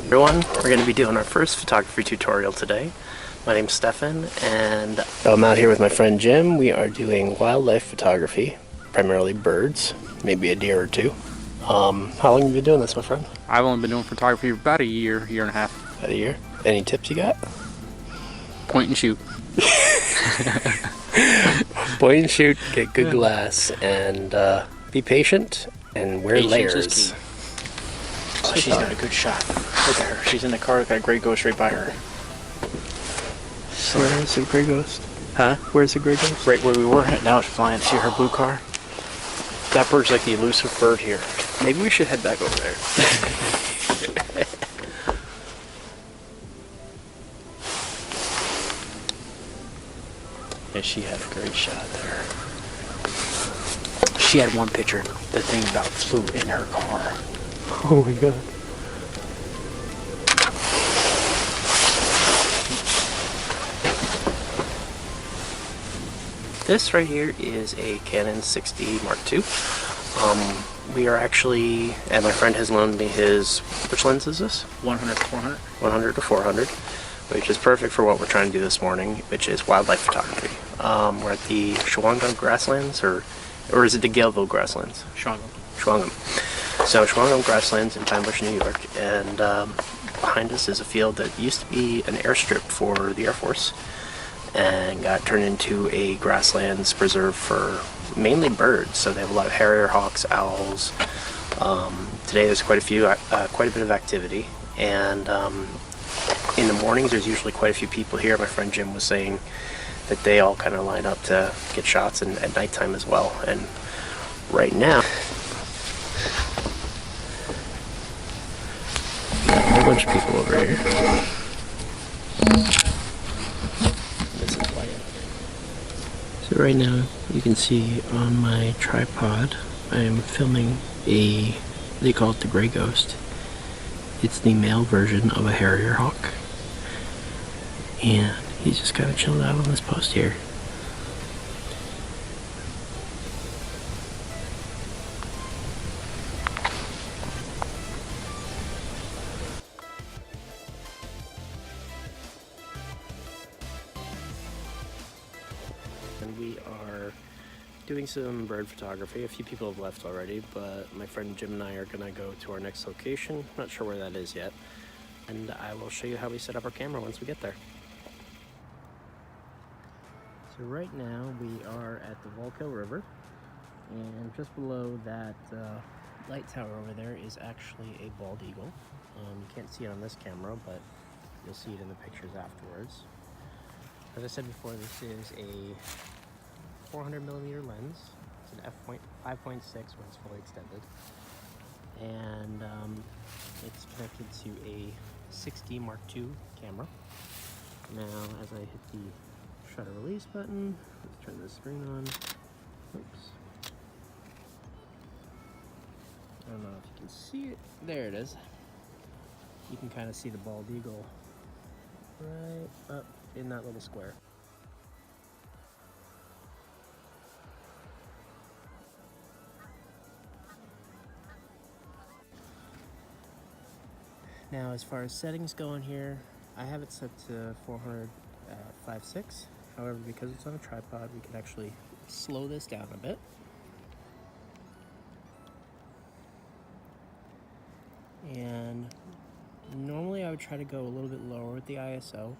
Everyone, we're going to be doing our first photography tutorial today. My name's Stefan, and I'm out here with my friend Jim. We are doing wildlife photography, primarily birds, maybe a deer or two. How long have you been doing this, my friend? I've only been doing photography for about a year and a half. About a year. Any tips you got? Point and shoot. Point and shoot, get good glass, and be patient, and wear layers. Oh, she's got a good shot. Look at her. She's in the car. Got a gray ghost right by her. Where's the gray ghost? Huh? Where's the gray ghost? Right where we were. Now it's flying. See her blue car? That bird's like the elusive bird here. Maybe we should head back over there. Yeah, she had a great shot there. She had one picture. The thing about flew in her car. Oh my god. This right here is a Canon 6D Mark II. We are actually, and my friend has loaned me his, which lens is this? 100 to 400? 100 to 400, which is perfect for what we're trying to do this morning, which is wildlife photography. We're at the Shawangunk Grasslands, or is it the Galeville Grasslands? Shawangunk. So Shawangunk Grasslands in Pine Bush, New York, and behind us is a field that used to be an airstrip for the Air Force and got turned into a grasslands preserve for mainly birds. So they have a lot of harrier hawks, owls. Today there's quite a bit of activity, and in the mornings there's usually quite a few people here. My friend Jim was saying that they all kind of line up to get shots, and at nighttime as well. And right now, a whole bunch of people over here. This is light. So right now, you can see on my tripod, I am filming they call it the gray ghost. It's the male version of a harrier hawk. And he's just kind of chilling out on this post here. And we are doing some bird photography. A few people have left already, but my friend Jim and I are gonna go to our next location. Not sure where that is yet. And I will show you how we set up our camera once we get there. So right now we are at the Volco River, and just below that light tower over there is actually a bald eagle. You can't see it on this camera, but you'll see it in the pictures afterwards. As I said before, this is a 400mm lens. It's an f5.6 when it's fully extended, and it's connected to a 6D Mark II camera. Now, as I hit the shutter release button, let's turn the screen on. Oops. I don't know if you can see it. There it is. You can kind of see the bald eagle right up in that little square. Now, as far as settings go in here, I have it set to 400 at 5.6. However, because it's on a tripod, we can actually slow this down a bit. And normally I would try to go a little bit lower with the ISO,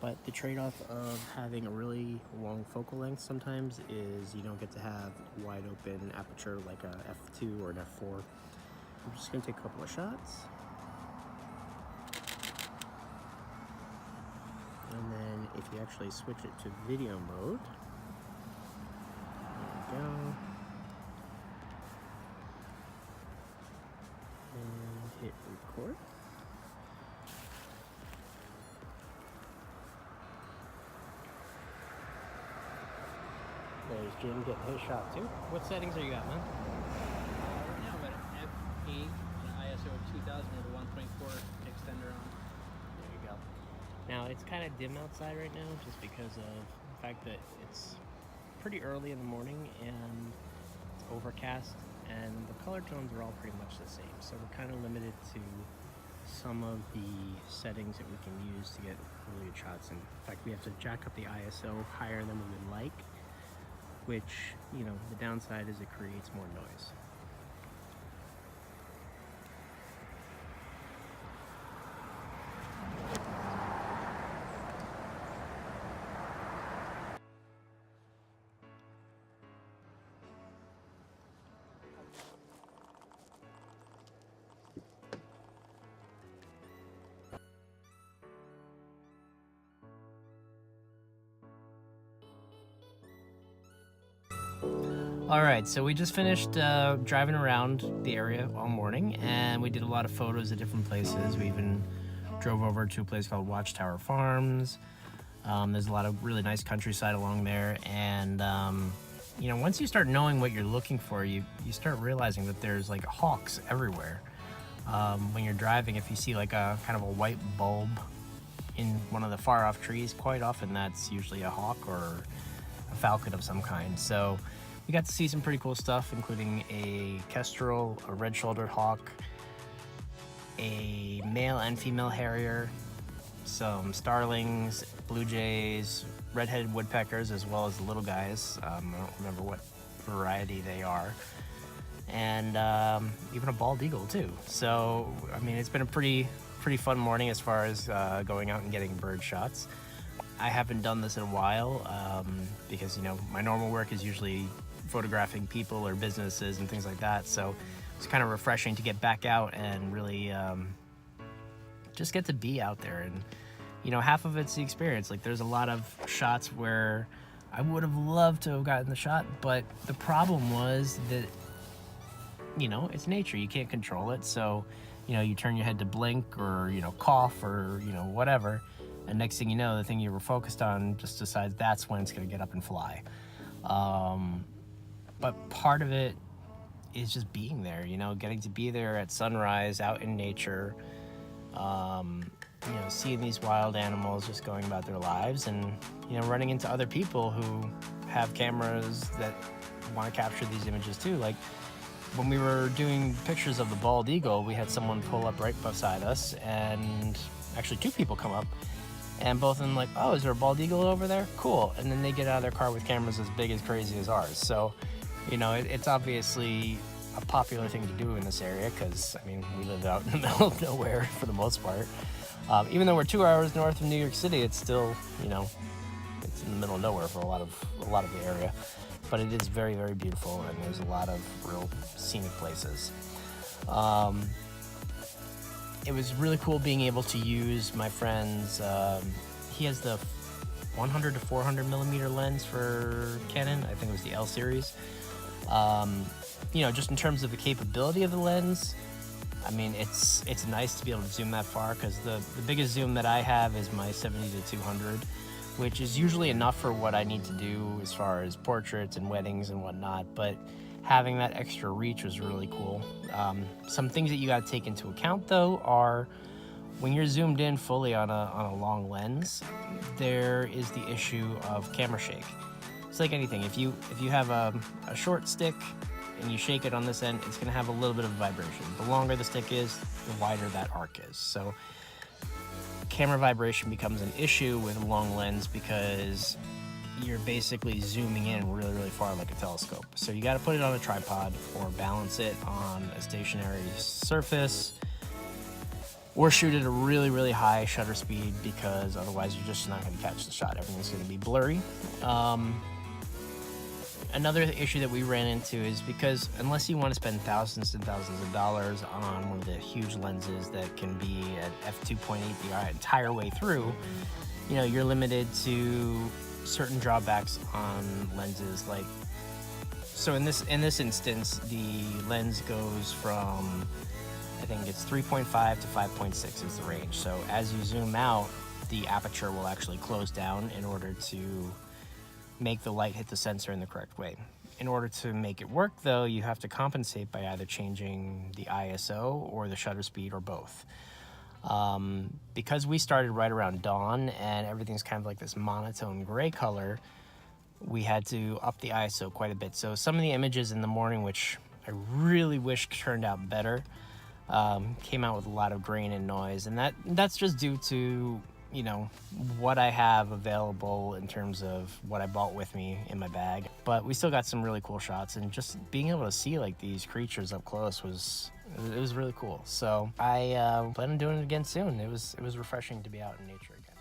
but the trade-off of having a really long focal length sometimes is you don't get to have wide open aperture like a f2 or an f4. I'm just gonna take a couple of shots. And then if you actually switch it to video mode, there we go. And hit record. There's Jim getting his shot too. What settings are you at, man? Right now I'm at F8 and ISO of 2000 with a 1.4 extender on. There you go. Now it's kind of dim outside right now just because of the fact that it's pretty early in the morning and it's overcast, and the color tones are all pretty much the same. So we're kind of limited to some of the settings that we can use to get really good shots. In fact, we have to jack up the ISO higher than we would like, which, you know, the downside is it creates more noise. Alright, so we just finished driving around the area all morning, and we did a lot of photos at different places. We even drove over to a place called Watchtower Farms. There's a lot of really nice countryside along there, and you know, once you start knowing what you're looking for, you start realizing that there's like hawks everywhere. When you're driving, if you see like a kind of a white bulb in one of the far off trees, quite often that's usually a hawk or a falcon of some kind. So we got to see some pretty cool stuff, including a kestrel, a red-shouldered hawk, a male and female harrier, some starlings, blue jays, red-headed woodpeckers, as well as the little guys. I don't remember what variety they are. And even a bald eagle too. So, I mean, it's been a pretty fun morning as far as going out and getting bird shots. I haven't done this in a while because, you know, my normal work is usually photographing people or businesses and things like that. So it's kind of refreshing to get back out and really just get to be out there. And, you know, half of it's the experience. Like, there's a lot of shots where I would have loved to have gotten the shot, but the problem was that, you know, it's nature. You can't control it. So, you know, you turn your head to blink or, you know, cough or, you know, whatever. And next thing you know, the thing you were focused on just decides that's when it's going to get up and fly. But part of it is just being there, you know, getting to be there at sunrise out in nature, you know, seeing these wild animals just going about their lives and, you know, running into other people who have cameras that want to capture these images too. Like, when we were doing pictures of the bald eagle, we had someone pull up right beside us, and actually two people come up, and both of them like, oh, is there a bald eagle over there? Cool. And then they get out of their car with cameras as big as crazy as ours. So, you know, it's obviously a popular thing to do in this area because, I mean, we live out in the middle of nowhere for the most part. Even though we're 2 hours north of New York City, it's still, you know, it's in the middle of nowhere for a lot of the area. But it is very, very beautiful, and there's a lot of real scenic places. It was really cool being able to use my friend's, he has the 100 to 400 millimeter lens for Canon. I think it was the L series. You know, just in terms of the capability of the lens, I mean, it's nice to be able to zoom that far, because the biggest zoom that I have is my 70 to 200, which is usually enough for what I need to do as far as portraits and weddings and whatnot, but having that extra reach was really cool. Some things that you got to take into account, though, are when you're zoomed in fully on a long lens, there is the issue of camera shake. It's like anything. If you have a short stick and you shake it on this end, it's going to have a little bit of vibration. The longer the stick is, the wider that arc is. So camera vibration becomes an issue with a long lens because you're basically zooming in really, really far like a telescope. So you got to put it on a tripod or balance it on a stationary surface, or shoot at a really, really high shutter speed, because otherwise you're just not going to catch the shot. Everything's going to be blurry. Another issue that we ran into is because unless you want to spend thousands and thousands of dollars on one of the huge lenses that can be at f2.8 the entire way through, you know, you're limited to certain drawbacks on lenses. Like, so in this instance, the lens goes from, I think it's 3.5 to 5.6 is the range. So as you zoom out, the aperture will actually close down in order to make the light hit the sensor in the correct way. In order to make it work, though, you have to compensate by either changing the ISO or the shutter speed, or both. Because we started right around dawn and everything's kind of like this monotone gray color, we had to up the ISO quite a bit. So some of the images in the morning, which I really wish turned out better, Came out with a lot of grain and noise, and that's just due to, you know, what I have available in terms of what I brought with me in my bag. But we still got some really cool shots, and just being able to see like these creatures up close was really cool. So I plan on doing it again soon. It was refreshing to be out in nature again.